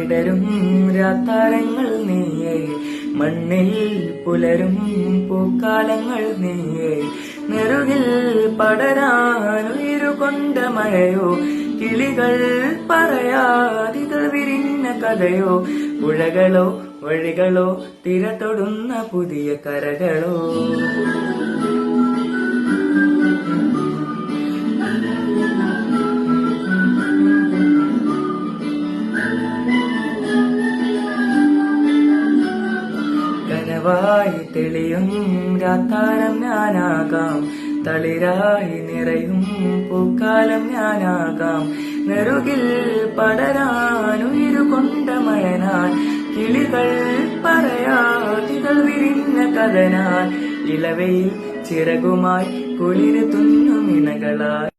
വിടരും രാത്താരങ്ങൾ നീയേ, മണ്ണിൽ പുലരും പൂക്കാലങ്ങൾ നീയേ, നെറുകിൽ പടരാനുയിരുകൊണ്ട മഴയോ, കിളികൾ പറയാതികൾ വിരിഞ്ഞ കഥയോ, പുഴകളോ വഴികളോ തിര തൊടുന്ന പുതിയ കരകളോ. കനവായി തെളിയും രാത്താരം ഞാനാകാം, തളിരായി നിറയും പൂക്കാലം ഞാനാകാം, നെറുകിൽ പടരാനുയിരുകൊണ്ട മഴനാൻ, കിളികൾ പറയാതികൾ വിരിഞ്ഞ കഥനാൻ, ഇളവയിൽ ചിറകുമായി കുളിര് തുന്നുമിണകളായി.